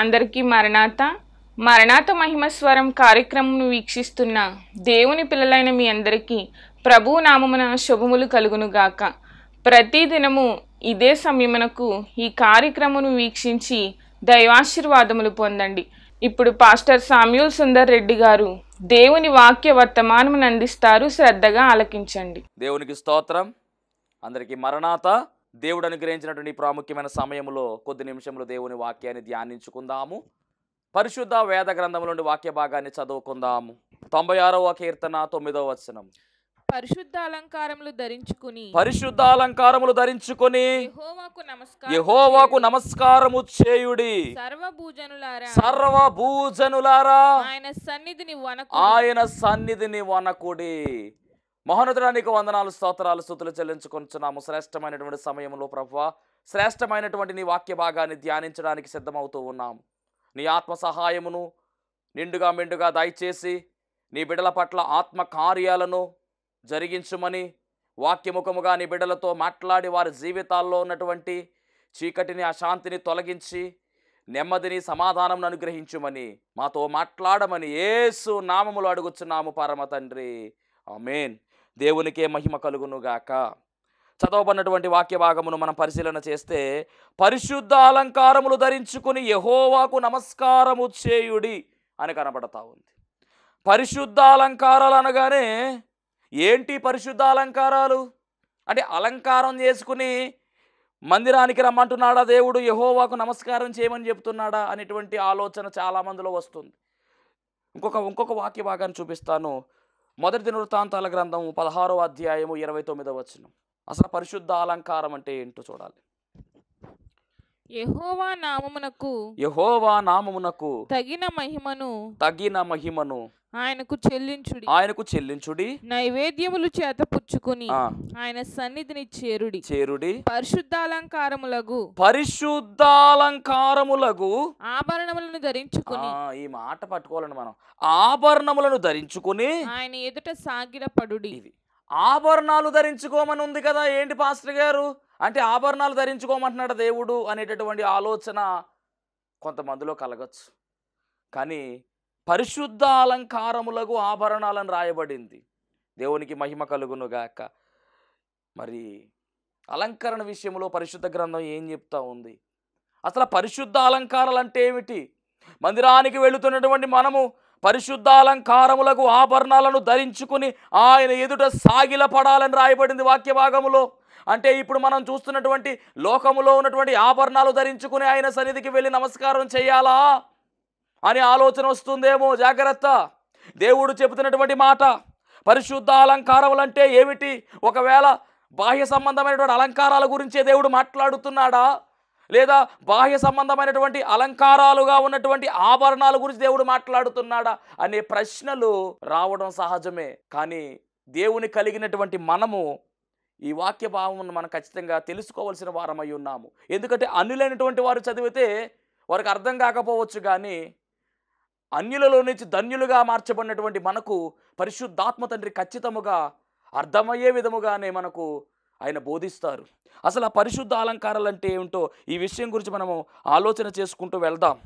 అందరికీ మరణాత మరణాత మహిమస్వరం కార్యక్రమం వీక్షిస్తున్న దేవుని పిల్లలైన మీ అందరికీ ప్రభువు నామమున శుభములు కలుగునుగాక. ప్రతిదినము ఇదే సమయమునకు ఈ కార్యక్రమను వీక్షించి దైవాశీర్వాదములు పొందండి. ఇప్పుడు పాస్టర్ సామ్యూల్ సుందర్ రెడ్డి గారు దేవుని వాక్య వర్తమానమును అందిస్తారు. శ్రద్ధగా ఆలకించండి. దేవునికి స్తోత్రం. అందరికీ మరణాత. దేవుడు అనుగ్రహించినటువంటి ప్రాముఖ్యమైన సమయంలో కొద్ది నిమిషంలో దేవుని వాక్యాన్ని ధ్యానించుకుందాము. పరిశుద్ధ వేద గ్రంథం నుండి వాక్య భాగాన్ని చదువుకుందాము. 96వ కీర్తన 9వ వచనం. పరిశుద్ధ అలంకారములు ధరించుకొని యెహోవాకు నమస్కారము చేయుడి. సర్వభూజనులారా ఆయన సన్నిధిని వనకుడి. మహోన్నతుడానికి వందనాలు, స్తోత్రాలు, స్తుతులు చెల్లించుకొనుచున్నాము. శ్రేష్టమైనటువంటి సమయంలో ప్రభువా, శ్రేష్టమైనటువంటి నీ వాక్య భాగాన్ని ధ్యానించడానికి సిద్ధమవుతూ ఉన్నాము. నీ ఆత్మ సహాయమును నిండుగా మెండుగా దయచేసి నీ బిడ్డల పట్ల ఆత్మ కార్యాలను జరిగించుమని, వాక్యముఖముగా నీ బిడ్డలతో మాట్లాడి వారి జీవితాల్లో ఉన్నటువంటి చీకటిని, అశాంతిని తొలగించి నెమ్మదిని, సమాధానం అనుగ్రహించుమని, మాతో మాట్లాడమని యేసు నామములో అడుగుచున్నాము పరమ తండ్రి. ఆమేన్. దేవునికే మహిమ కలుగునుగాక. చదవబడినటువంటి వాక్య భాగమును మనం పరిశీలన చేస్తే, పరిశుద్ధ అలంకారములు ధరించుకుని యెహోవాకు నమస్కారము చేయుడి అని కనబడతా ఉంది. పరిశుద్ధ అలంకారాలు అనగానే ఏంటి పరిశుద్ధ అలంకారాలు అంటే? అలంకారం చేసుకుని మందిరానికి రమ్మంటున్నాడా దేవుడు? యెహోవాకు నమస్కారం చేయమని చెప్తున్నాడా అనేటువంటి ఆలోచన చాలామందిలో వస్తుంది. ఇంకొక వాక్య భాగాన్ని చూపిస్తాను. మొదటి దినవృత్తాంతాల గ్రంథం 16వ అధ్యాయము 29వ వచనం. అసలు పరిశుద్ధ అలంకారం అంటే ఏంటో చూడాలి. యెహోవా నామమునకు తగిన మహిమను ఆయనకు చెల్లించుడి. నైవేద్యములు చేతపుచ్చుకుని ఆయన సన్నిధిని చేరుడి. పరిశుద్ధాలంకారములగు ఆభరణములను ధరించుకుని, ఈ మాట పట్టుకోవాలండి మనం. ఆభరణములను ధరించుకుని ఆయన ఎదుట సాగిలపడుడి. ఆభరణాలు ధరించుకోమని ఉంది కదా, ఏంటి పాస్టర్ గారు అంటే ఆభరణాలు ధరించుకోమంటున్నాడు దేవుడు అనేటటువంటి ఆలోచన కొంతమందిలో కలగచ్చు. కానీ పరిశుద్ధ అలంకారములకు ఆభరణాలను రాయబడింది. దేవునికి మహిమ కలుగునుగాక. మరి అలంకరణ విషయంలో పరిశుద్ధ గ్రంథం ఏం చెప్తా ఉంది? అసలు పరిశుద్ధ అలంకారాలు అంటే ఏమిటి? మందిరానికి వెళుతున్నటువంటి మనము పరిశుద్ధ అలంకారములకు ఆభరణాలను ధరించుకుని ఆయన ఎదుట సాగిలపడాలని రాయబడింది వాక్య భాగములో. అంటే ఇప్పుడు మనం చూస్తున్నటువంటి లోకములో ఉన్నటువంటి ఆభరణాలు ధరించుకుని ఆయన సన్నిధికి వెళ్ళి నమస్కారం చేయాలా అని ఆలోచన వస్తుందేమో. జాగ్రత్త. దేవుడు చెబుతున్నటువంటి మాట పరిశుద్ధ అలంకారములు అంటే ఏమిటి? ఒకవేళ బాహ్య సంబంధమైనటువంటి అలంకారాల గురించే దేవుడు మాట్లాడుతున్నాడా, లేదా బాహ్య సంబంధమైనటువంటి అలంకారాలుగా ఉన్నటువంటి ఆభరణాల గురించి దేవుడు మాట్లాడుతున్నాడా అనే ప్రశ్నలు రావడం సహజమే. కానీ దేవుని కలిగినటువంటి మనము ఈ వాక్య భావమును మనం ఖచ్చితంగా తెలుసుకోవాల్సిన వారమై ఉన్నాము. ఎందుకంటే అన్యులైనటువంటి వారు చదివితే వారికి అర్థం కాకపోవచ్చు, కానీ అన్యులలో నుంచి ధన్యులుగా మార్చబడినటువంటి మనకు పరిశుద్ధాత్మ తండ్రి ఖచ్చితముగా అర్థమయ్యే విధముగానే మనకు ఆయన బోధిస్తారు. అసలు ఆ పరిశుద్ధ అలంకారాలు అంటే ఏమిటో ఈ విషయం గురించి మనము ఆలోచన చేసుకుంటూ వెళ్దాం.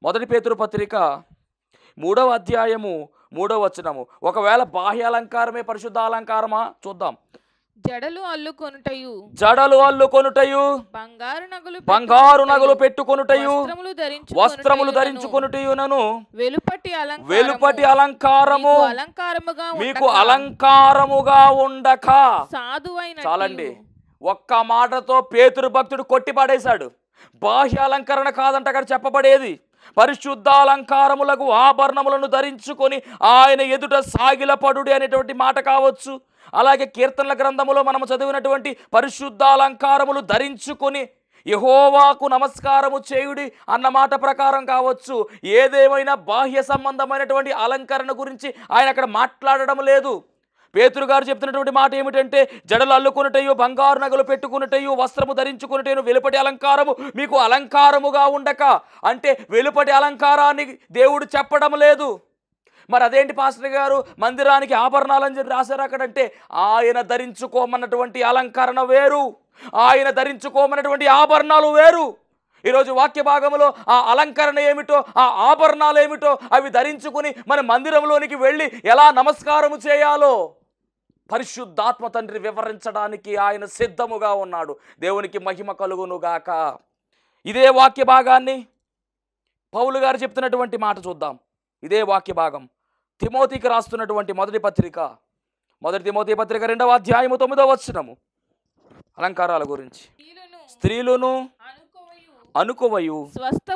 మొదటి పేతురు పత్రిక 3వ అధ్యాయము 3వ వచనము. ఒకవేళ బాహ్య అలంకారమే పరిశుద్ధ అలంకారమా చూద్దాం. జడలు అల్లుకొనుటయు బంగారు నగలు పెట్టుకొనుటయు వస్త్రములు ధరించుకొనుటయునను వెలుపటి అలంకారము మీకు అలంకారముగా ఉండక. చాలండి. ఒక్క మాటతో పేతురు భక్తుడు కొట్టి పడేశాడు. బాహ్య అలంకరణ కాదంట అక్కడ చెప్పబడేది. పరిశుద్ధ అలంకారములకు ఆభరణములను ధరించుకొని ఆయన ఎదుట సాగిలపడుడి అనేటువంటి మాట కావచ్చు. అలాగే కీర్తనల గ్రంథములో మనం చదివినటువంటి పరిశుద్ధ అలంకారములు ధరించుకొని యెహోవాకు నమస్కారము చేయుడి అన్న మాట ప్రకారం కావచ్చు. ఏదేమైనా బాహ్య సంబంధమైనటువంటి అలంకరణ గురించి ఆయన అక్కడ మాట్లాడడం లేదు. పేతురు గారు చెప్తున్నటువంటి మాట ఏమిటంటే, జడలు అల్లుకొనుటయు బంగారు నగలు పెట్టుకున్నటయు వస్త్రము ధరించుకున్నటయు వెలుపటి అలంకారము మీకు అలంకారముగా ఉండక. అంటే వెలుపటి అలంకారాన్ని దేవుడు చెప్పడం లేదు. మరి అదేంటి పాస్టర్ గారు మందిరానికి ఆభరణాలని చెప్పి రాశారు అక్కడంటే, ఆయన ధరించుకోమన్నటువంటి అలంకరణ వేరు, ఆయన ధరించుకోమన్నటువంటి ఆభరణాలు వేరు. ఈరోజు వాక్య భాగంలో ఆ అలంకరణ ఏమిటో, ఆ ఆభరణాలు ఏమిటో అవి ధరించుకుని మన మందిరంలోనికి వెళ్ళి ఎలా నమస్కారము చేయాలో పరిశుద్ధాత్మ తండ్రి వివరించడానికి ఆయన సిద్ధముగా ఉన్నాడు. దేవునికి మహిమ కలుగునుగాక. ఇదే వాక్య భాగాన్ని పౌలు గారు చెప్తున్నటువంటి మాట చూద్దాం. ఇదే వాక్య భాగం తిమోతికి రాస్తున్నటువంటి మొదటి తిమోతి పత్రిక 2వ అధ్యాయము 9వ వచనము. అలంకారాల గురించి. స్త్రీలును అనుకువయు స్వస్థ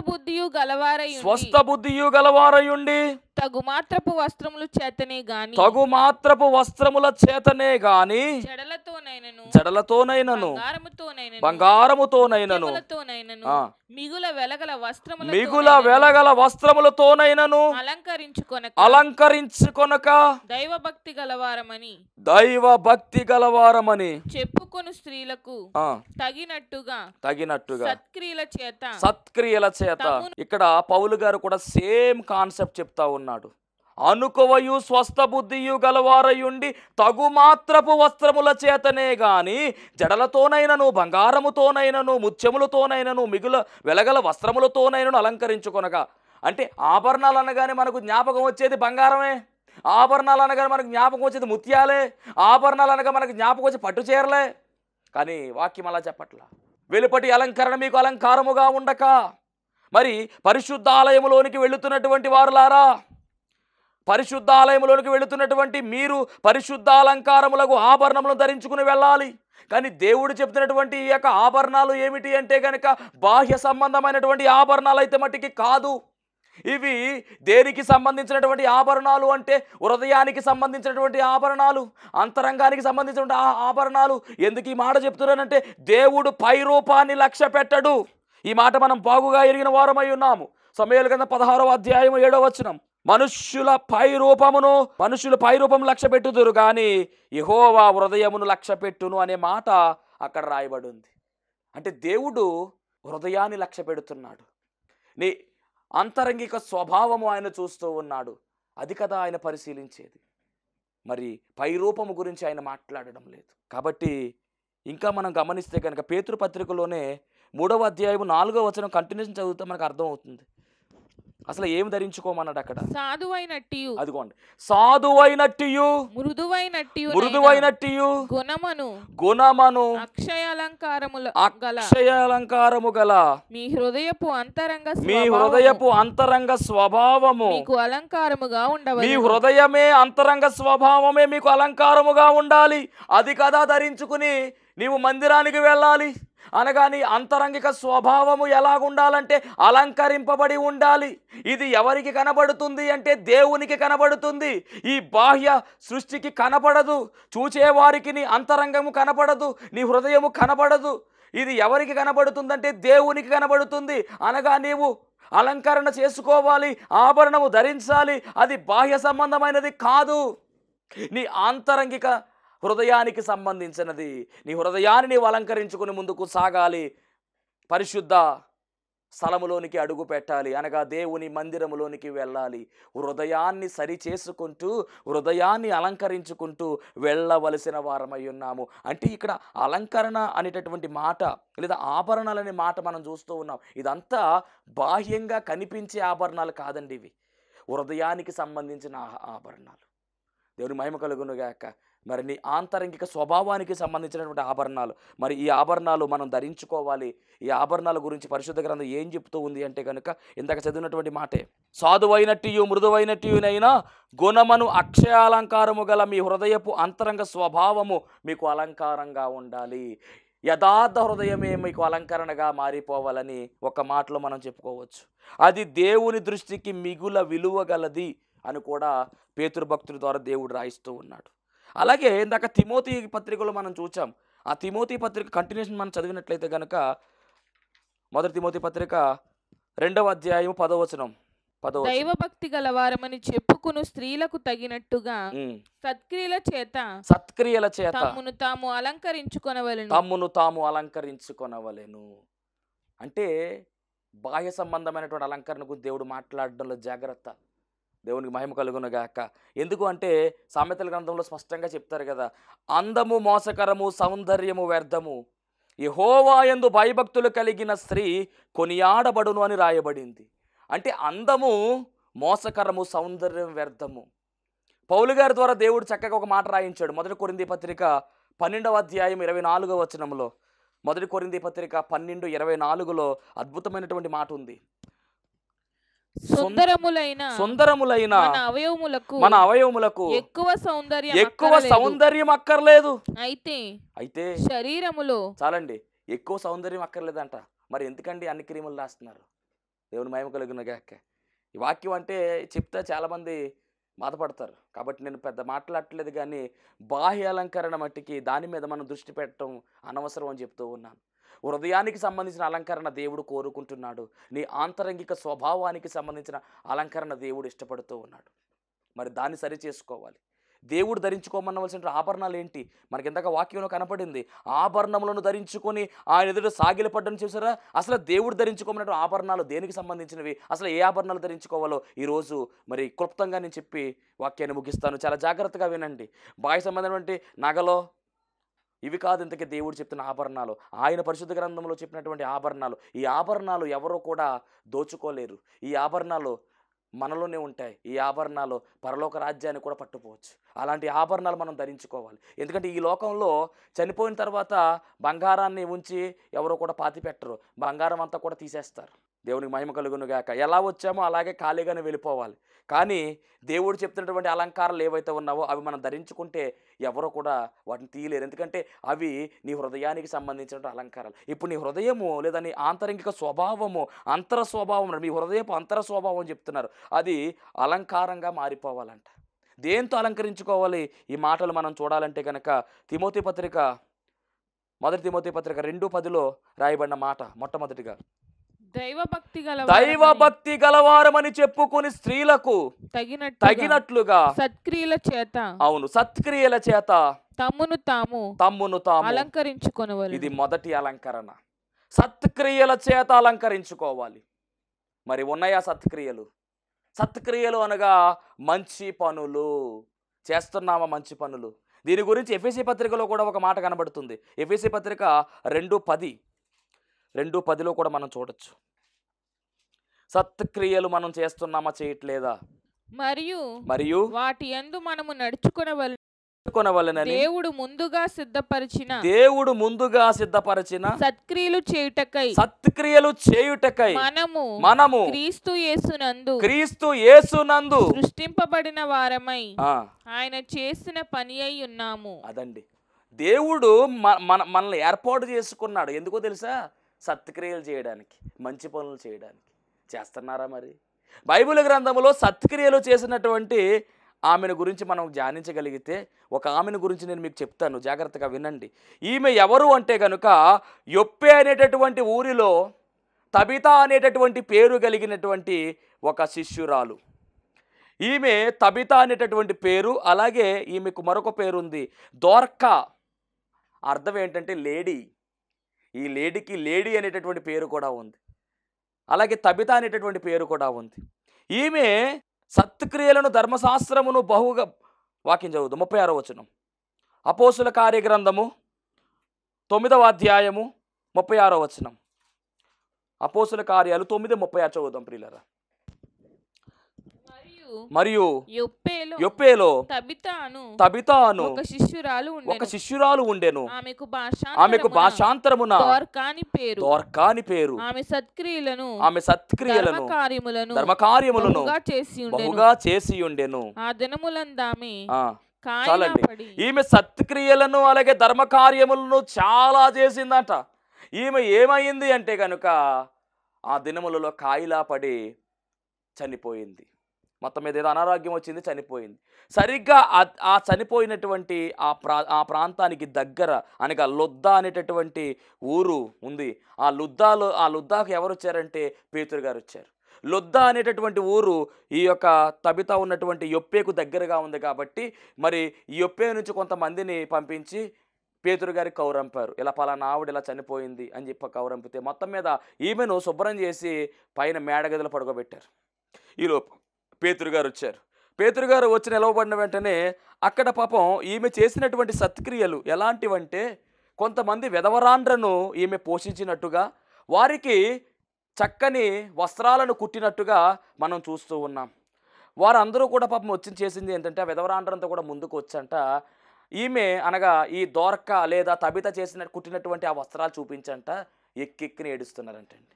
బుద్ధియు గలవారయుండి తగు మాత్రపు వస్త్రముల చేతనే గాని జడలతోనైనను బంగారముతోనైనను మిగుల వెలగల వస్త్రములతోనైనను అలంకరించుకొనక దైవభక్తి గలవారమని చెప్పుకొను స్త్రీలకు తగినట్టుగా సత్క్రియల చేత ఇక్కడ పౌలు గారు కూడా సేమ్ కాన్సెప్ట్ చెప్తా ఉన్నాడు. అనుకువయు స్వస్థ బుద్ధియు గలవారయుండి తగు మాత్రపు వస్త్రముల చేతనే గాని జడలతోనైనను బంగారముతోనైనను ముత్యములతోనైనను మిగుల వెలగల వస్త్రములతోనైనను అలంకరించుకొనగా. అంటే ఆభరణాలు అనగానే మనకు జ్ఞాపకం వచ్చేది బంగారమే, ఆభరణాలు అనగానే మనకు జ్ఞాపకం వచ్చేది ముత్యాలే, ఆభరణాలు అనగా మనకు జ్ఞాపకం వచ్చి పట్టు చీరలే. కానీ వాక్యం అలా చెప్పట్లా. వెలుపటి అలంకరణ మీకు అలంకారముగా ఉండక. మరి పరిశుద్ధాలయములోనికి వెళుతున్నటువంటి వారులారా, పరిశుద్ధాలయములోనికి వెళుతున్నటువంటి మీరు పరిశుద్ధాలంకారములకు ఆభరణములను ధరించుకుని వెళ్ళాలి. కానీ దేవుడు చెప్తున్నటువంటి ఈ యొక్క ఆభరణాలు ఏమిటి అంటే కనుక బాహ్య సంబంధమైనటువంటి ఆభరణాలు అయితే మట్టికి కాదు. ఇవి దేనికి సంబంధించినటువంటి ఆభరణాలు అంటే హృదయానికి సంబంధించినటువంటి ఆభరణాలు, అంతరంగానికి సంబంధించినటువంటి ఆభరణాలు. ఎందుకు ఈ మాట చెప్తున్నానంటే దేవుడు పై రూపాన్ని లక్ష్య పెట్టడు. ఈ మాట మనం బాగుగా ఎరిగిన వారమై ఉన్నాము. సమూయేలు గ్రంథం 16వ అధ్యాయం 7వ వచనం. మనుష్యులు పై రూపం లక్ష్య పెట్టుదురు కానీ యెహోవా హృదయమును లక్ష్య పెట్టును అనే మాట అక్కడ రాయబడి ఉంది. అంటే దేవుడు హృదయాన్ని లక్ష్య పెడుతున్నాడు. నీ అంతరంగిక స్వభావము ఆయన చూస్తూ ఉన్నాడు. అది కదా ఆయన పరిశీలించేది. మరి పై రూపము గురించి ఆయన మాట్లాడడం లేదు. కాబట్టి ఇంకా మనం గమనిస్తే కనుక పేతురు పత్రికలోనే 3వ అధ్యాయం 4వ వచనం కంటిన్యూషన్ చదివితే మనకు అర్థమవుతుంది అసలు ఏం ధరించుకోమన్నాడు అక్కడ. అదిగోండి, సాధువైనట్టియు మృదువైనట్టియు గుణమను అక్షయాలంకారము గల మీ హృదయపు అంతరంగ స్వభావము మీ హృదయమే అంతరంగ స్వభావమే మీకు అలంకారముగా ఉండాలి. అది కదా ధరించుకుని నీవు మందిరానికి వెళ్ళాలి. అనగా నీ అంతరంగిక స్వభావము ఎలాగుండాలంటే అలంకరింపబడి ఉండాలి. ఇది ఎవరికి కనబడుతుంది అంటే దేవునికి కనబడుతుంది. ఈ బాహ్య సృష్టికి కనపడదు. చూచేవారికి నీ అంతరంగము కనపడదు, నీ హృదయము కనపడదు. ఇది ఎవరికి కనబడుతుందంటే దేవునికి కనబడుతుంది. అనగా నీవు అలంకరణ చేసుకోవాలి, ఆభరణము ధరించాలి. అది బాహ్య సంబంధమైనది కాదు, నీ ఆంతరంగిక హృదయానికి సంబంధించినది. నీ హృదయాన్ని నీవు అలంకరించుకుని ముందుకు సాగాలి. పరిశుద్ధ స్థలములోనికి అడుగు పెట్టాలి, అనగా దేవుని మందిరములోనికి వెళ్ళాలి. హృదయాన్ని సరి చేసుకుంటూ హృదయాన్ని అలంకరించుకుంటూ వెళ్ళవలసిన వారమై ఉన్నాము. అంటే ఇక్కడ అలంకరణ అనేటటువంటి మాట లేదా ఆభరణాలనే మాట మనం చూస్తూ ఉన్నాం. ఇదంతా బాహ్యంగా కనిపించే ఆభరణాలు కాదండి, ఇవి హృదయానికి సంబంధించిన ఆభరణాలు. దేవుని మహిమ కలుగునుగాక. మరి నీ ఆంతరంగిక స్వభావానికి సంబంధించినటువంటి ఆభరణాలు. మరి ఈ ఆభరణాలు మనం ధరించుకోవాలి. ఈ ఆభరణాల గురించి పరిశుద్ధ గ్రంథం ఏం చెప్తూ ఉంది అంటే కనుక ఇందాక చదివినటువంటి మాటే, సాధువైనట్టియు మృదువైనట్టియునైనా గుణమను అక్షయాలంకారము గల మీ హృదయపు అంతరంగ స్వభావము మీకు అలంకారంగా ఉండాలి. యథార్థ హృదయమే మీకు అలంకరణగా మారిపోవాలని ఒక మాటలో మనం చెప్పుకోవచ్చు. అది దేవుని దృష్టికి మిగుల విలువ గలది అని కూడా పేతురు భక్తుల ద్వారా దేవుడు రాయిస్తూ ఉన్నాడు. అలాగే ఇందాక తిమోతి పత్రికలో మనం చూచాం. ఆ తిమోతి పత్రిక కంటిన్యూషన్ మనం చదివినట్లయితే కనుక మొదటి తిమోతి పత్రిక 2వ అధ్యాయం 10వ వచనం. దైవభక్తి గలవారమని చెప్పుకును స్త్రీలకు తగినట్టుగా సత్క్రియల చేత తమ్మును తాము అలంకరించుకొనవలెను. అంటే బాహ్య సంబంధమైనటువంటి అలంకరణ గురించి దేవుడు మాట్లాడడంలో జాగ్రత్త. దేవునికి మహిమ కలుగునుగాక. ఎందుకు అంటే సామెతల గ్రంథంలో స్పష్టంగా చెప్తారు కదా, అందము మోసకరము, సౌందర్యము వ్యర్థము, యెహోవా యందు భయభక్తులు కలిగిన స్త్రీ కొనియాడబడును అని రాయబడింది. అంటే అందము మోసకరము, సౌందర్యం వ్యర్థము. పౌలు గారి ద్వారా దేవుడు చక్కగా ఒక మాట రాయించాడు. 1 కొరింథీ పత్రిక 12వ అధ్యాయం 24వ వచనంలో, 1 కొరింథీ పత్రిక 12:24లో అద్భుతమైనటువంటి మాట ఉంది. సుందరములైన మన అవయవములకు ఎక్కువ సౌందర్యం అక్కర్లేదు. అయితే శరీరములో చాలండి, ఎక్కువ సౌందర్యం అక్కర్లేదంట. మరి ఎందుకండి అన్ని క్రీములు రాస్తున్నారు? దేవుని మహిమ కలుగును గాక. ఈ వాక్యం అంటే చెప్తే చాలామంది బాధపడతారు కాబట్టి నేను పెద్ద మాట్లాడట్లేదు, కానీ బాహ్య అలంకరణ మట్టికి దాని మీద మనం దృష్టి పెట్టడం అనవసరం అని చెప్తూ ఉన్నాను. హృదయానికి సంబంధించిన అలంకరణ దేవుడు కోరుకుంటున్నాడు. నీ ఆంతరంగిక స్వభావానికి సంబంధించిన అలంకరణ దేవుడు ఇష్టపడుతూ ఉన్నాడు. మరి దాన్ని సరి చేసుకోవాలి. దేవుడు ధరించుకోమనవలసిన ఆభరణాలు ఏంటి? మనకి ఇందాక వాక్యంలో కనపడింది. ఆభరణములను ధరించుకొని ఆయన ఎదుట సాగిలపడ్డని చూసారా? అసలు దేవుడు ధరించుకోమన్నట్టు ఆభరణాలు దేనికి సంబంధించినవి, అసలు ఏ ఆభరణాలు ధరించుకోవాలో ఈరోజు మరి క్లుప్తంగా నేను చెప్పి వాక్యాన్ని ముగిస్తాను. చాలా జాగ్రత్తగా వినండి. బాహ్య సంబంధమైనటువంటి నగలో ఇవి కాదు ఇంతకీ దేవుడు చెప్తున్న ఆభరణాలు, ఆయన పరిశుద్ధ గ్రంథంలో చెప్పినటువంటి ఆభరణాలు. ఈ ఆభరణాలు ఎవరో కూడా దోచుకోలేరు. ఈ ఆభరణాలు మనలోనే ఉంటాయి. ఈ ఆభరణాలు పరలోక రాజ్యాన్ని కూడా పట్టుకోవచ్చు. అలాంటి ఆభరణాలు మనం ధరించుకోవాలి. ఎందుకంటే ఈ లోకంలో చనిపోయిన తర్వాత బంగారాన్ని ఉంచి ఎవరో కూడా పాతి పెట్టరు, బంగారం అంతా కూడా తీసేస్తారు. దేవునికి మహిమ కలుగును గాక. ఎలా వచ్చామో అలాగే ఖాళీగానే వెళ్ళిపోవాలి. కానీ దేవుడు చెప్తున్నటువంటి అలంకారాలు ఏవైతే ఉన్నావో అవి మనం ధరించుకుంటే ఎవరో కూడా వాటిని తీయలేరు. ఎందుకంటే అవి నీ హృదయానికి సంబంధించిన అలంకారాలు. ఇప్పుడు నీ హృదయము లేదా నీ ఆంతరంగిక స్వభావము, అంతర స్వభావం, మీ హృదయపు అంతర స్వభావం చెప్తున్నారు, అది అలంకారంగా మారిపోవాలంట. దేంతో అలంకరించుకోవాలి? ఈ మాటలు మనం చూడాలంటే కనుక తిమోతి పత్రిక 1 తిమోతి పత్రిక 2:10లో రాయబడిన మాట మొట్టమొదటిగా, దైవభక్తి గలవారమని చెప్పుకుని స్త్రీలకు తగినట్లుగా సత్క్రియల చేత, అవును సత్క్రియల చేత తమ్మును తాము అలంకరించుకొనవలెను. ఇది మొదటి అలంకరణ. సత్క్రియల చేత అలంకరించుకోవాలి. మరి ఉన్నాయా సత్క్రియలు? సత్క్రియలు అనగా మంచి పనులు చేస్తున్నామా? మంచి పనులు. దీని గురించి ఎఫెసీ పత్రికలో కూడా ఒక మాట కనబడుతుంది. ఎఫెసీ పత్రిక 2:10లో కూడా మనం చూడొచ్చు. సత్క్రియలు మనం చేస్తున్నామా, చేయట్లేదా? మరియు వాటి యందు మనము నడుచుకొనవలెనని దేవుడు ముందుగా సిద్ధపరిచిన సత్క్రియలు చేయుటకై మనము క్రీస్తు యేసునందు సృష్టింపబడిన వారమై ఆయన చేసిన పని అయి ఉన్నాము. అదండి, దేవుడు మనల్ని ఏర్పాటు చేసుకున్నాడు. ఎందుకో తెలుసా? సత్క్రియలు చేయడానికి, మంచి పనులు చేయడానికి. చేస్తున్నారా? మరి బైబిల్ గ్రంథంలో సత్క్రియలు చేసినటువంటి ఆమెను గురించి మనం ధ్యానించగలిగితే, ఒక ఆమెను గురించి నేను మీకు చెప్తాను, జాగ్రత్తగా వినండి. ఈమె ఎవరు అంటే కనుక యొప్పే అనేటటువంటి ఊరిలో తబితా అనేటటువంటి పేరు కలిగినటువంటి ఒక శిష్యురాలు. ఈమె తబితా అనేటటువంటి పేరు, అలాగే ఈమెకు మరొక పేరు ఉంది, దోర్కా. అర్థం ఏంటంటే లేడీ. ఈ లేడీకి లేడీ అనేటటువంటి పేరు కూడా ఉంది, అలాగే తబితా అనేటటువంటి పేరు కూడా ఉంది. ఈమె సత్క్రియలను ధర్మశాస్త్రమును బహుగా, వాక్యం చదువుదాం 36వ వచనం, అపోస్తుల కార్యగ్రంథము 9వ అధ్యాయము 36వ వచనం. అపోస్తుల కార్యాలు 9:36 చదువుదాం ప్రియులారా. మరియు యొప్పేలో తబితాను ఒక శిష్యురాలు ఉండెను. ఆమెకు భాషాంతరమున దోర్కాని పేరు. ఆమె సత్క్రియలను ధర్మకార్యములను బహుగా చేసి ఉండెను. చాలండి, ఈమె సత్క్రియలను అలాగే ధర్మకార్యములను చాలా చేసిందట. ఈమె ఏమైంది అంటే కనుక ఆ దినములలో కాయిలా పడి చనిపోయింది. మొత్తం మీద ఏదో అనారోగ్యం వచ్చింది, చనిపోయింది. సరిగ్గా ఆ చనిపోయినటువంటి ఆ ప్రాంతానికి దగ్గర అనగా లుద్దా అనేటటువంటి ఊరు ఉంది. ఆ లుద్దాకు ఎవరు వచ్చారంటే పేతురు గారు వచ్చారు. లుద్దా అనేటటువంటి ఊరు ఈ యొక్క తబితా ఉన్నటువంటి యొప్పేకు దగ్గరగా ఉంది కాబట్టి మరి ఈ యొప్పే నుంచి కొంతమందిని పంపించి పేతురు గారికి కౌరంపారు. ఇలా పలానా ఆవిడ ఇలా చనిపోయింది అని చెప్పి కౌరంపితే మొత్తం మీద ఈమెను శుభ్రం చేసి పైన మేడగదిలో పడుకోబెట్టారు. ఈలోపు పేతురు గారు వచ్చారు. పేతురు గారు వచ్చి నిలవబడిన వెంటనే అక్కడ పాపం ఈమె చేసినటువంటి సత్క్రియలు ఎలాంటివంటే కొంతమంది విధవరాండ్రను ఈమె పోషించినట్టుగా, వారికి చక్కని వస్త్రాలను కుట్టినట్టుగా మనం చూస్తూ ఉన్నాం. వారందరూ కూడా పాపం వచ్చి చేసింది ఏంటంటే, ఆ విధవరాండ్రంతా కూడా ముందుకు వచ్చంట ఈమె అనగా ఈ దోర్క లేదా తబిత చేసిన కుట్టినటువంటి ఆ వస్త్రాలు చూపించంట ఎక్కెక్కిని ఏడుస్తున్నారంటండి.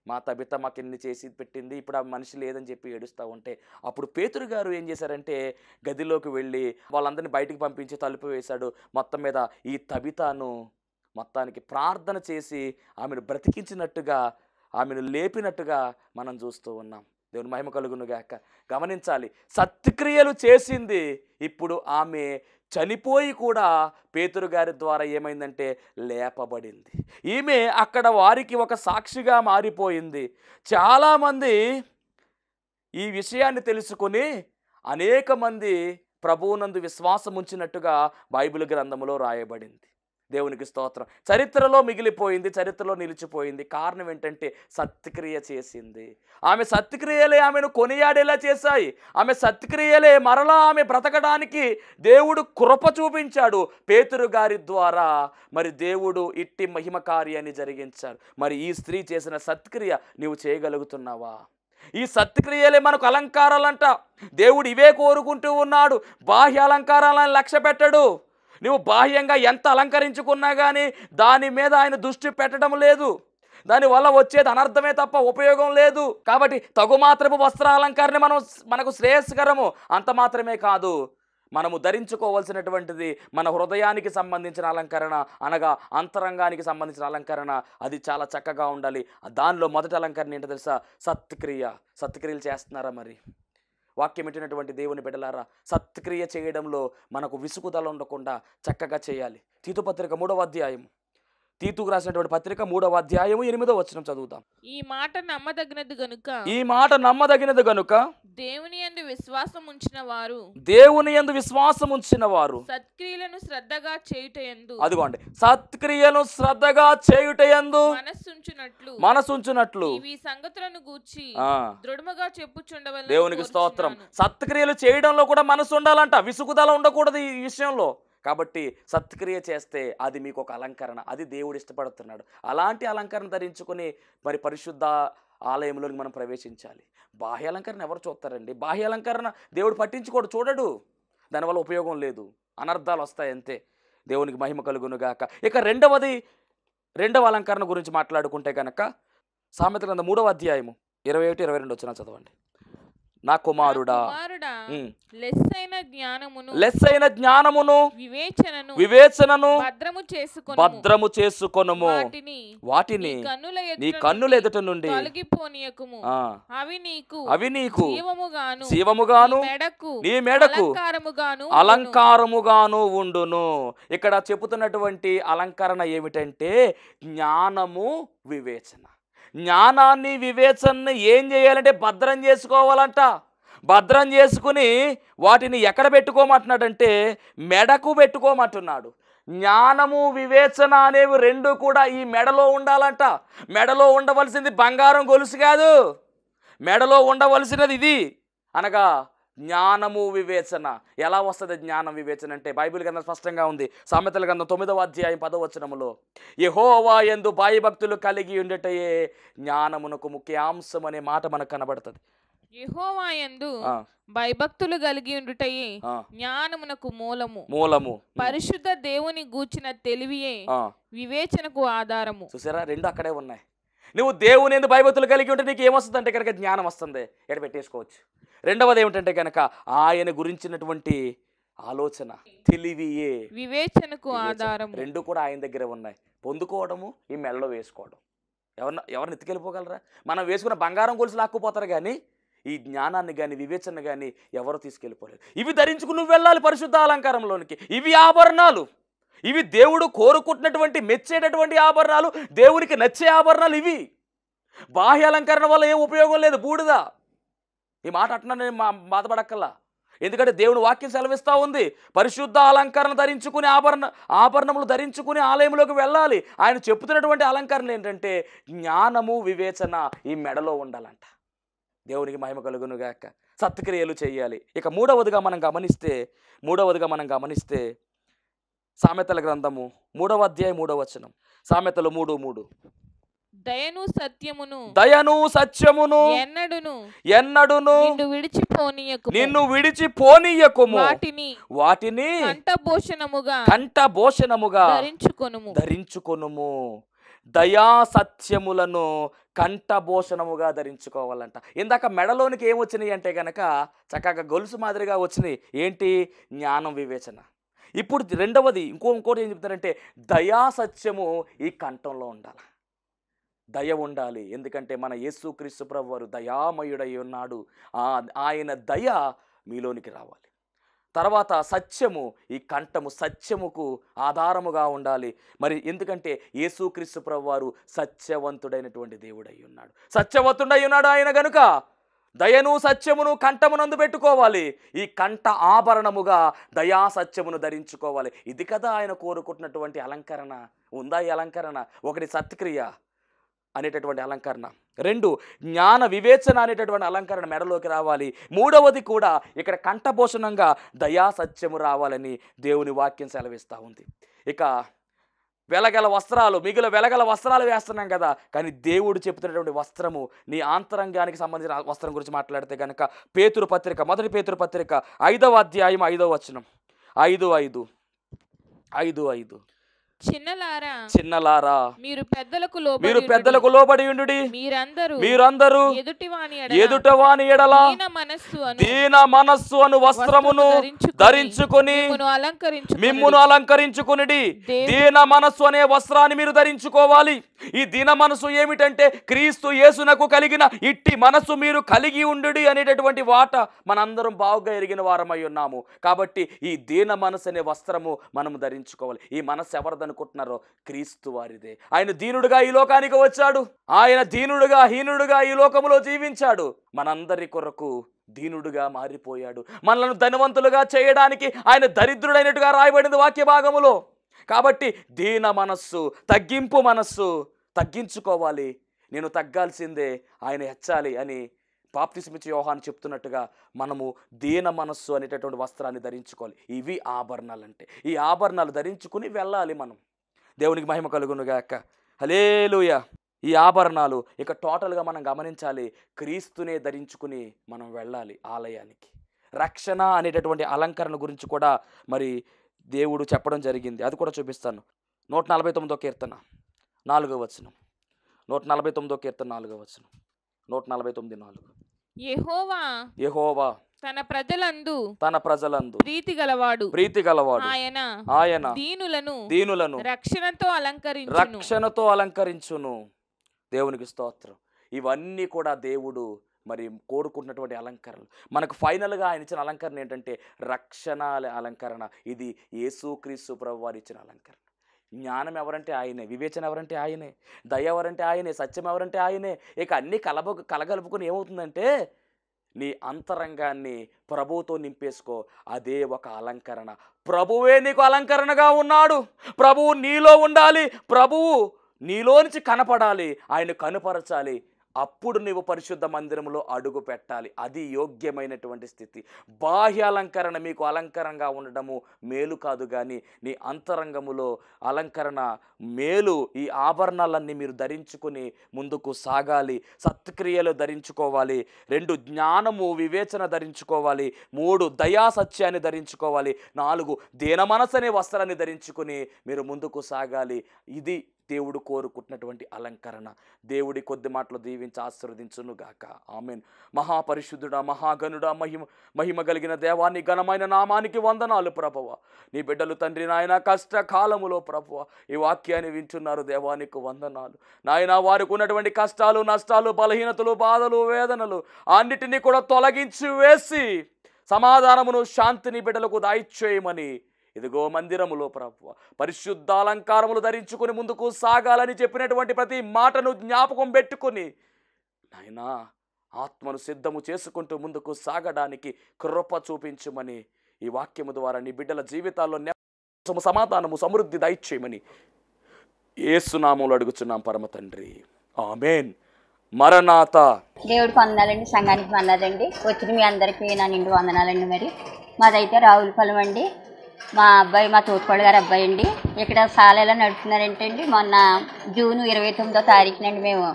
మా తబిత మాకు ఎన్ని చేసి పెట్టింది, ఇప్పుడు ఆ మనిషి లేదని చెప్పి ఏడుస్తూ ఉంటే, అప్పుడు పేతురు గారు ఏం చేశారంటే గదిలోకి వెళ్ళి వాళ్ళందరినీ బయటికి పంపించి తలుపు వేశాడు. మొత్తం మీద ఈ తబితను మొత్తానికి ప్రార్థన చేసి ఆమెను బ్రతికించినట్టుగా, ఆమెను లేపినట్టుగా మనం చూస్తూ ఉన్నాం. దేవుని మహిమ కలుగును గాక. గమనించాలి, సత్క్రియలు చేసింది. ఇప్పుడు ఆమె చనిపోయి కూడా పేతురు గారి ద్వారా ఏమైందంటే లేపబడింది. ఈమె అక్కడ వారికి ఒక సాక్షిగా మారిపోయింది. చాలామంది ఈ విషయాన్ని తెలుసుకొని అనేక మంది ప్రభువునందు విశ్వాసం ఉంచినట్టుగా బైబిల్ గ్రంథములో రాయబడింది. దేవునికి స్తోత్రం. చరిత్రలో మిగిలిపోయింది, చరిత్రలో నిలిచిపోయింది. కారణం ఏంటంటే సత్క్రియ చేసింది. ఆమె సత్క్రియలే ఆమెను కొనియాడేలా చేశాయి. ఆమె సత్క్రియలే మరలా ఆమె బ్రతకడానికి దేవుడు కృప చూపించాడు పేతురు గారి ద్వారా. మరి దేవుడు ఇట్టి మహిమ కార్యాన్ని జరిగించాడు. మరి ఈ స్త్రీ చేసిన సత్క్రియ నీవు చేయగలుగుతున్నావా? ఈ సత్క్రియలే మనకు అలంకారాలంట. దేవుడు ఇవే కోరుకుంటూ ఉన్నాడు. బాహ్య అలంకారాలను లక్ష్య పెట్టడు. నువ్వు బాహ్యంగా ఎంత అలంకరించుకున్నా కానీ దాని మీద ఆయన దృష్టి పెట్టడం లేదు. దానివల్ల వచ్చేది అనర్థమే తప్ప ఉపయోగం లేదు. కాబట్టి తగు మాత్రపు వస్త్రాలంకరణ మనకు శ్రేయస్కరము. అంత మాత్రమే కాదు, మనము ధరించుకోవాల్సినటువంటిది మన హృదయానికి సంబంధించిన అలంకరణ, అనగా అంతరంగానికి సంబంధించిన అలంకరణ. అది చాలా చక్కగా ఉండాలి. దానిలో మొదటి అలంకరణ ఏంటో తెలుసా? సత్క్రియలు చేస్తున్నారా? మరి వాక్యం పెట్టినటువంటి దేవుని బిడ్డలారా, సత్క్రియ చేయడంలో మనకు విసుగుదల ఉండకుండా చక్కగా చేయాలి. తీతు పత్రిక 3వ అధ్యాయం, తీతుకు రాసినటువంటి పత్రిక 3వ అధ్యాయము 8వ వచనం చదువుతాం. ఈ మాట నమ్మదగినది గనుక దేవుని యందు విశ్వాసం ఉంచిన వారు సత్క్రియలను శ్రద్ధగా చేయుటయందు, అదిగోండి, సత్క్రియలను శ్రద్ధగా చేయుటయందు మనసుంచునట్లు ఈ సంగతులను గూర్చి దృఢముగా చెప్పుచుండవలెను. దేవునికి స్తోత్రం. సత్క్రియలు చేయడంలో కూడా మనసు ఉండాలంట. విసుగుదల ఉండకూడదు ఈ విషయంలో. కాబట్టి సత్క్రియ చేస్తే అది మీకు ఒక అలంకరణ. అది దేవుడు ఇష్టపడుతున్నాడు. అలాంటి అలంకరణ ధరించుకొని మరి పరిశుద్ధ ఆలయంలోకి మనం ప్రవేశించాలి. బాహ్య అలంకరణ ఎవరు చూస్తారండి? బాహ్య అలంకరణ దేవుడు పట్టించుకోడు, చూడడు. దానివల్ల ఉపయోగం లేదు, అనర్థాలు వస్తాయి అంతే. దేవునికి మహిమ కలుగును గాక. ఇక రెండవ అలంకరణ గురించి మాట్లాడుకుంటే కనుక సామెతల గ్రంథం 3వ అధ్యాయము 21-22 వచనాలు చదవండి. నా కుమారుడా, లెస్సైన జ్ఞానమును వివేచనను భద్రము చేసుకొనుము. వాటిని నీ కన్నుల ఎదుట నుండి అవి నీకు జీవముగాను నీ మెడకు అలంకారముగాను ఉండును. ఇక్కడ చెబుతున్నటువంటి అలంకరణ ఏమిటంటే జ్ఞానము, వివేచన. జ్ఞానాన్ని, వివేచనని ఏం చేయాలంటే భద్రం చేసుకోవాలంట. భద్రం చేసుకుని వాటిని ఎక్కడ పెట్టుకోమంటున్నాడంటే మెడకు పెట్టుకోమంటున్నాడు. జ్ఞానము, వివేచన అనేవి రెండు కూడా ఈ మెడలో ఉండాలంట. మెడలో ఉండవలసింది బంగారం గొలుసు కాదు, మెడలో ఉండవలసినది ఇది, అనగా జ్ఞానము, వివేచన. ఎలా వస్తుంది జ్ఞానం, వివేచన అంటే? బైబిల్ గ్రంథం స్పష్టంగా ఉంది. సామెతల గ్రంథం 9వ అధ్యాయం 10వ వచనములో యెహోవా యందు భయభక్తులు కలిగి ఉండటయే జ్ఞానమునకు ముఖ్యాంశం అనే మాట మనకు కనబడుతుంది. యెహోవా యందు భయభక్తులు కలిగి ఉండుటయే జ్ఞానమునకు మూలము. పరిశుద్ధ దేవుని గూర్చిన తెలివియే వివేచనకు ఆధారము. చూసారా, రెండు అక్కడే ఉన్నాయి. నువ్వు దేవుని యందు భయభక్తులు కలిగి ఉంటే నీకు ఏమొస్తుంది అంటే కనుక జ్ఞానం వస్తుంది, ఎక్కడ పెట్టేసుకోవచ్చు. రెండవది ఏమిటంటే కనుక ఆయన గురించినటువంటి ఆలోచన, తెలివియే వివేచనకు ఆధారం. రెండు కూడా ఆయన దగ్గర ఉన్నాయి. పొందుకోవడము, ఈ మెడలో వేసుకోవడం. ఎవరిని ఎత్తుకెళ్ళిపోగలరా? మనం వేసుకున్న బంగారం గొలుసు లాక్కుపోతారు, కానీ ఈ జ్ఞానాన్ని కానీ వివేచన కానీ ఎవరు తీసుకెళ్ళిపోలేరు. ఇవి ధరించుకుని నువ్వు వెళ్ళాలి పరిశుద్ధ అలంకారంలోనికి. ఇవి ఆభరణాలు, ఇవి దేవుడు కోరుకుంటున్నటువంటి, మెచ్చేటటువంటి ఆభరణాలు, దేవునికి నచ్చే ఆభరణాలు ఇవి. బాహ్య అలంకరణ వల్ల ఏం ఉపయోగం లేదు, బూడిద. ఈ మాట అంటున్నా నేను బాధపడక్కల్లా. ఎందుకంటే దేవుని వాక్యం సెలవిస్తూ ఉంది, పరిశుద్ధ అలంకరణ ధరించుకుని ఆభరణములు ధరించుకుని ఆలయంలోకి వెళ్ళాలి. ఆయన చెప్తున్నటువంటి అలంకరణ ఏంటంటే జ్ఞానము, వివేచన ఈ మెడలో ఉండాలంట. దేవునికి మహిమ కలుగును గాక. సత్క్రియలు చేయాలి. ఇక మూడవదిగా మనం గమనిస్తే సామెతల గ్రంథము 3వ అధ్యాయం 3వ వచనం. సామెతలు 3:3. దయను సత్యమును ఎన్నడును నిన్ను విడిచిపోనీయకుము వాటిని కంఠభూషణముగా ధరించుకొనుము. దయా సత్యములను కంఠభూషణముగా ధరించుకోవాలంట. ఇందాక మెడలోనికి ఏమొచ్చినాయి అంటే కనుక చక్కగా గొలుసు మాదిరిగా వచ్చినాయి. ఏంటి? జ్ఞానం, వివేచన. ఇప్పుడు రెండవది ఇంకోటి ఏం చెప్తారంటే దయా సత్యము ఈ కంఠంలో ఉండాలి. దయ ఉండాలి. ఎందుకంటే మన యేసుక్రీస్తు ప్రభువు వారు దయామయుడై ఉన్నాడు. ఆయన దయ మీలోనికి రావాలి. తర్వాత సత్యము, ఈ కంఠము సత్యముకు ఆధారముగా ఉండాలి. మరి ఎందుకంటే యేసుక్రీస్తు ప్రభువు వారు సత్యవంతుడైనటువంటి దేవుడై ఉన్నాడు. సత్యవంతుడై ఉన్నాడు ఆయన గనుక దయను సత్యమును కంఠమునందు పెట్టుకోవాలి. ఈ కంఠ ఆభరణముగా దయా సత్యమును ధరించుకోవాలి. ఇది కదా ఆయన కోరుకుంటున్నటువంటి అలంకరణ. ఉందా ఈ అలంకరణ? ఒకటి సత్క్రియ అనేటటువంటి అలంకరణ, 2 జ్ఞాన వివేచన అనేటటువంటి అలంకరణ మెడలోకి రావాలి. 3వది కూడా ఇక్కడ కంఠభూషణంగా దయా సత్యము రావాలని దేవుని వాక్యం సెలవిస్తూ ఉంది. ఇక వెలగల వస్త్రాలు, వెలగల వస్త్రాలు వేస్తున్నాం కదా, కానీ దేవుడు చెప్తున్నటువంటి వస్త్రము నీ ఆంతరంగానికి సంబంధించిన వస్త్రం గురించి మాట్లాడితే కనుక పేతురు పత్రిక, మొదటి పేతురు పత్రిక 5వ అధ్యాయం 5వ వచనం. 5:5 చిన్నలారా మీరు పెద్దలకు లోబడి ఉండుడి. మీరందరూ ఎదుటవాని ఎడల దీన మనస్సు అను వస్త్రమును ధరించుకొని మిమ్మును అలంకరించుకొనిడి. దీన మనస్సు అనే వస్త్రాన్ని మీరు ధరించుకోవాలి. ఈ దీన మనస్సు ఏమిటంటే క్రీస్తు యేసునకు కలిగిన ఇట్టి మనస్సు మీరు కలిగి ఉండుడి అనేటటువంటి వాట మనందరం బాగుగా ఎరిగిన వారమై ఉన్నాము. కాబట్టి ఈ దీన మనస్సు అనే వస్త్రము మనము ధరించుకోవాలి. ఈ మనస్సు ఎవరిదనుకుంటున్నారో? క్రీస్తు వారిదే. ఆయన దీనుడుగా ఈ లోకానికి వచ్చాడు. ఆయన దీనుడుగా, హీనుడుగా ఈ లోకములో జీవించాడు. మనందరి కొరకు దీనుడుగా మారిపోయాడు. మనల్ని ధనవంతులుగా చేయడానికి ఆయన దరిద్రుడైనట్టుగా రాయబడింది వాక్య భాగములో. కాబట్టి దీన మనస్సు, తగ్గింపు మనస్సు, తగ్గించుకోవాలి. నేను తగ్గాల్సిందే, ఆయన హెచ్చాలి అని బాప్తిస్మిచ్చి యోహాను చెప్తున్నట్టుగా మనము దీన మనస్సు అనేటటువంటి వస్త్రాన్ని ధరించుకోవాలి. ఇవి ఆభరణాలు అంటే. ఈ ఆభరణాలు ధరించుకుని వెళ్ళాలి మనం. దేవునికి మహిమ కలుగునుగాక. హల్లెలూయా. ఈ ఆభరణాలు ఇక టోటల్గా మనం గమనించాలి. క్రీస్తునే ధరించుకుని మనం వెళ్ళాలి ఆలయానికి. రక్షణ అనేటటువంటి అలంకరణ గురించి కూడా మరి దేవుడు చెప్పడం జరిగింది. అది కూడా చూపిస్తాను. 149వ కీర్తన 4వ వచనం. 149వ కీర్తన 4వ వచనం. 149:4. యెహోవా తన ప్రజలందు ప్రీతి గలవాడు. ఆయన దీనులను రక్షణతో అలంకరించును. దేవునికి స్తోత్రం. ఇవన్నీ కూడా దేవుడు మరి కోరుకుంటున్నటువంటి అలంకరణలు. మనకు ఫైనల్గా ఆయన ఇచ్చిన అలంకరణ ఏంటంటే రక్షణ అలంకరణ. ఇది యేసుక్రీస్తు ప్రభువు వారు ఇచ్చిన అలంకరణ. జ్ఞానం ఎవరంటే ఆయనే, వివేచన ఎవరంటే ఆయనే, దయ ఎవరంటే ఆయనే, సత్యం ఎవరంటే ఆయనే. ఇక అన్నీ కలగలుపుకొని ఏమవుతుందంటే నీ అంతరంగాన్ని ప్రభువుతో నింపేసుకో. అదే ఒక అలంకరణ. ప్రభువే నీకు అలంకరణగా ఉన్నాడు. ప్రభువు నీలో ఉండాలి. ప్రభువు నీలో నుంచి కనపడాలి. ఆయన కనుపరచాలి. అప్పుడు నీవు పరిశుద్ధ మందిరంలో అడుగు పెట్టాలి. అది యోగ్యమైనటువంటి స్థితి. బాహ్య అలంకరణ మీకు అలంకరంగా ఉండడము మేలు కాదు, కానీ నీ అంతరంగములో అలంకరణ మేలు. ఈ ఆభరణాలన్నీ మీరు ధరించుకొని ముందుకు సాగాలి. సత్క్రియలు ధరించుకోవాలి. 2 జ్ఞానము వివేచన ధరించుకోవాలి. 3 దయా సత్యాన్ని ధరించుకోవాలి. 4 దీన మనసు అనే వస్త్రాన్ని ధరించుకొని మీరు ముందుకు సాగాలి. ఇది దేవుడు కోరుకుంటున్నటువంటి అలంకరణ. దేవుడి కొద్ది మాటలు దీవించి ఆశీర్వదించునుగాక. ఆమేన్. మహాపరిశుద్ధుడా, మహాగణుడా, మహిమ కలిగిన దేవాన్ని ఘనమైన నామానికి వందనాలు ప్రభువా. నీ బిడ్డలు తండ్రి నాయన కష్టకాలములో ప్రభువా ఈ వాక్యాన్ని వింటున్నారు. దేవానికి వందనాలు నాయన. వారికి ఉన్నటువంటి కష్టాలు, నష్టాలు, బలహీనతలు, బాధలు, వేదనలు అన్నిటినీ కూడా తొలగించి వేసి సమాధానమును, శాంతిని బిడ్డలకు దయచేయమని ఇదిగో మందిరములో ప్రభువా పరిశుద్ధాలంకారములు ధరించుకొని ముందుకు సాగాలని చెప్పినటువంటి ప్రతి మాటను జ్ఞాపకం పెట్టుకొని నాయనా ఆత్మను సిద్ధము చేసుకుంటూ ముందుకు సాగడానికి కృప చూపించమని ఈ వాక్యము ద్వారా నీ బిడ్డల జీవితాల్లో సమాధానము, సమృద్ధి దయచేయమని యేసు నామములో అడుగుచున్నాం పరమ తండ్రి. ఆమేన్. మరణాత. దేవుడికి వందనాలండి, సంఘానికి వందనాలండి. వచ్చిన మీ అందరికీ నా నిండు వందనాలండి. మరి మాదైతే రావులపాలెం అండి. మా అబ్బాయి మా తోటికోళ్ళ గారి అబ్బాయి అండి. ఇక్కడ సాల ఎలా నడుపుతున్నారంటే అండి, మొన్న జూన్ 29వ తారీఖునండి మేము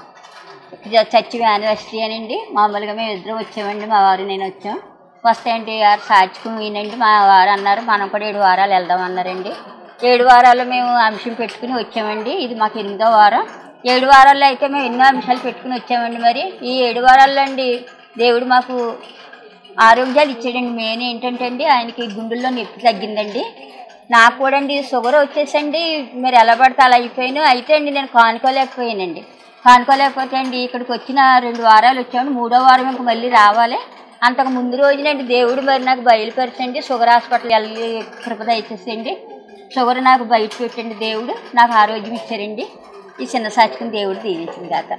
చర్చి యానివర్సరీ అనండి మామూలుగా మేము ఇద్దరం వచ్చామండి. మా వారు నేను వచ్చాం. వస్తాయండి గారు సాక్షికం ఈయనండి. మా వారు అన్నారు మనం కూడా 7 వారాలు వెళ్దాం అన్నారండి. 7 వారాలు మేము అంశం పెట్టుకుని వచ్చామండి. ఇది మాకు 8వ వారం. 7 వారాల్లో అయితే మేము ఎన్నో అంశాలు పెట్టుకుని వచ్చామండి. మరి ఈ 7 వారాల్లో అండి దేవుడు మాకు ఆరోగ్యాలు ఇచ్చాడండి. మెయిన్ ఏంటంటే అండి ఆయనకి గుండెల్లో నొప్పి తగ్గిందండి. నాకు కూడా అండి షుగర్ వచ్చేసండి మరి ఎలా పడితే అలా అయిపోయాను. అయితే అండి నేను కానుకోలేకపోయానండి. కానుకోలేకపోతే అండి ఇక్కడికి వచ్చిన 2 వారాలు వచ్చామండి. 3వ వారం ఇంక మళ్ళీ రావాలి. అంతకు ముందు రోజునండి దేవుడు మరి నాకు బయలుపరచండి. షుగర్ హాస్పిటల్ వెళ్ళి కృప దయచేసండి. షుగర్ నాకు బయట పెట్టండి. దేవుడు నాకు ఆరోగ్యం ఇచ్చారండి. ఈ చిన్న సాక్షిని దేవుడు దీవించింది కాక.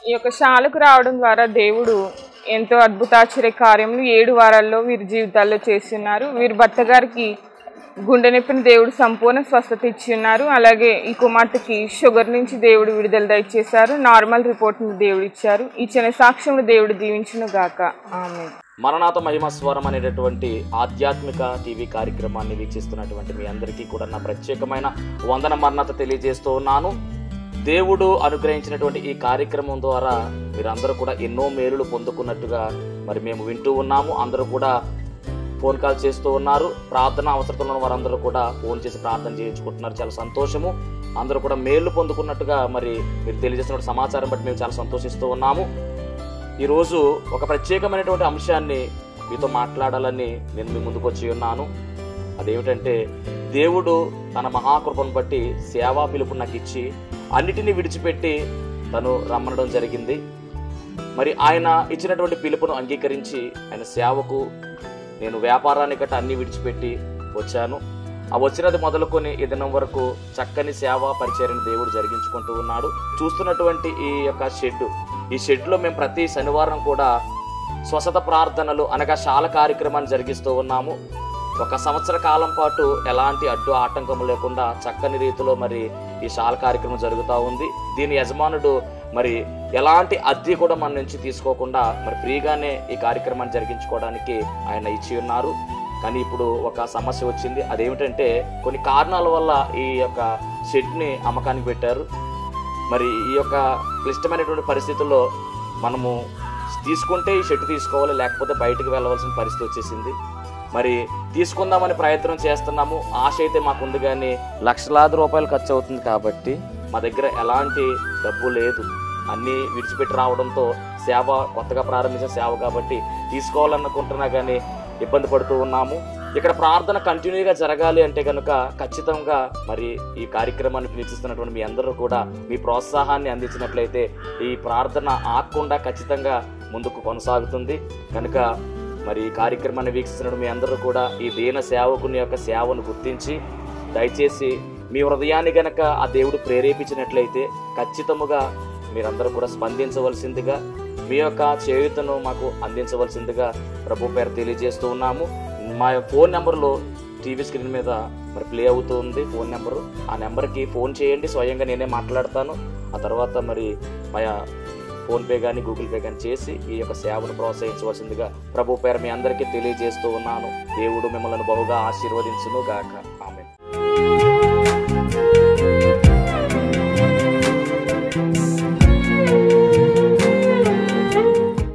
ఈ యొక్క శాలకు రావడం ద్వారా దేవుడు ఎంతో అద్భుతాశ్చర్య కార్యములు 7 వారాల్లో వీరి జీవితాల్లో చేస్తున్నారు. వీరి భర్త గారికి గుండె నొప్పిని దేవుడు సంపూర్ణ స్వస్థత ఇచ్చి ఉన్నారు. అలాగే ఈ కుమార్తెకి షుగర్ నుంచి దేవుడు విడుదల దయచేశారు. నార్మల్ రిపోర్ట్ని దేవుడు ఇచ్చారు. ఈ చిన్న సాక్ష్యములు దేవుడు దీవించును గాక. ఆమేన్. మరణాత మహిమ స్వరం అనేటటువంటి ఆధ్యాత్మిక టీవీ కార్యక్రమాన్ని వీక్షిస్తున్నటువంటి మీ అందరికీ కూడా నా ప్రత్యేకమైన వందన మరణాత తెలియజేస్తూ ఉన్నాను. దేవుడు అనుగ్రహించినటువంటి ఈ కార్యక్రమం ద్వారా మీరందరూ కూడా ఎన్నో మేలులు పొందుకున్నట్టుగా మరి మేము వింటూ ఉన్నాము. అందరూ కూడా ఫోన్ కాల్ చేస్తూ ఉన్నారు. ప్రార్థన అవసరంలో ఉన్న వారందరూ కూడా ఫోన్ చేసి ప్రార్థన చేయించుకుంటున్నారు. చాలా సంతోషము. అందరూ కూడా మేలు పొందుకున్నట్టుగా మరి మీరు తెలియజేసిన సమాచారం బట్టి మేము చాలా సంతోషిస్తూ ఉన్నాము. ఈరోజు ఒక ప్రత్యేకమైనటువంటి అంశాన్ని మీతో మాట్లాడాలని నేను మీ ముందుకు వచ్చి ఉన్నాను. అదేమిటంటే దేవుడు తన మహాకృపను బట్టి సేవా పిలుపు నాకు ఇచ్చి అన్నిటినీ విడిచిపెట్టి తను రమ్మనడం జరిగింది. మరి ఆయన ఇచ్చినటువంటి పిలుపును అంగీకరించి ఆయన సేవకు నేను వ్యాపారాన్ని గట్ట అన్ని విడిచిపెట్టి వచ్చాను. ఆ వచ్చినది మొదలుకొని ఈ దినం వరకు చక్కని సేవా పరిచర్యను దేవుడు జరిగించుకుంటూ ఉన్నాడు. చూస్తున్నటువంటి ఈ యొక్క ఈ షెడ్లో మేము ప్రతి శనివారం కూడా స్వస్థత ప్రార్థనలు అనగా శాల కార్యక్రమాన్ని జరిగిస్తూ ఉన్నాము. 1 సంవత్సర కాలం పాటు ఎలాంటి అడ్డు ఆటంకము లేకుండా చక్కని రీతిలో మరి ఈ శాల కార్యక్రమం జరుగుతూ ఉంది. దీని యజమానుడు మరి ఎలాంటి అద్దె కూడా మన నుంచి తీసుకోకుండా మరి ఫ్రీగానే ఈ కార్యక్రమాన్ని జరిగించుకోవడానికి ఆయన ఇచ్చి ఉన్నారు. కానీ ఇప్పుడు ఒక సమస్య వచ్చింది. అదేమిటంటే కొన్ని కారణాల వల్ల ఈ యొక్క షెడ్ని అమ్మకానికి పెట్టారు. మరి ఈ యొక్క క్లిష్టమైనటువంటి పరిస్థితుల్లో మనము తీసుకుంటే ఈ షెడ్ తీసుకోవాలి, లేకపోతే బయటకు వెళ్ళవలసిన పరిస్థితి వచ్చేసింది. మరి తీసుకుందామని ప్రయత్నం చేస్తున్నాము. ఆశ అయితే మాకు ఉంది, కానీ లక్షలాది రూపాయలు ఖర్చు అవుతుంది. కాబట్టి మా దగ్గర ఎలాంటి డబ్బు లేదు. అన్నీ విడిచిపెట్టి రావడంతో సేవ కొత్తగా ప్రారంభించిన సేవ కాబట్టి తీసుకోవాలనుకుంటున్నా కానీ ఇబ్బంది పడుతూ ఉన్నాము. ఇక్కడ ప్రార్థన కంటిన్యూగా జరగాలి అంటే కనుక ఖచ్చితంగా మరి ఈ కార్యక్రమాన్ని వీక్షిస్తున్నటువంటి మీ అందరూ కూడా మీ ప్రోత్సాహాన్ని అందించినట్లయితే ఈ ప్రార్థన ఆగకుండా ఖచ్చితంగా ముందుకు కొనసాగుతుంది. కనుక మరి ఈ కార్యక్రమాన్ని వీక్షిస్తున్న మీ అందరూ కూడా ఈ దీన సేవకుని యొక్క సేవను గుర్తించి దయచేసి మీ హృదయాన్ని గనక ఆ దేవుడు ప్రేరేపించినట్లయితే ఖచ్చితముగా మీరందరూ కూడా స్పందించవలసిందిగా, మీ యొక్క చేయూతను మాకు అందించవలసిందిగా ప్రభు పేరు తెలియజేస్తూ ఉన్నాము. మా ఫోన్ నెంబర్లో టీవీ స్క్రీన్ మీద మరి ప్లే అవుతూ ఉంది ఫోన్ నెంబరు. ఆ నెంబర్కి ఫోన్ చేయండి. స్వయంగా నేనే మాట్లాడతాను. ఆ తర్వాత మరి మా ఫోన్పే కానీ గూగుల్ పే కానీ చేసి ఈ యొక్క సేవను ప్రోత్సహించవలసిందిగా ప్రభు పేరు మీ అందరికీ తెలియజేస్తూ ఉన్నాను. దేవుడు మిమ్మల్ని బహుగా ఆశీర్వదించును గాక.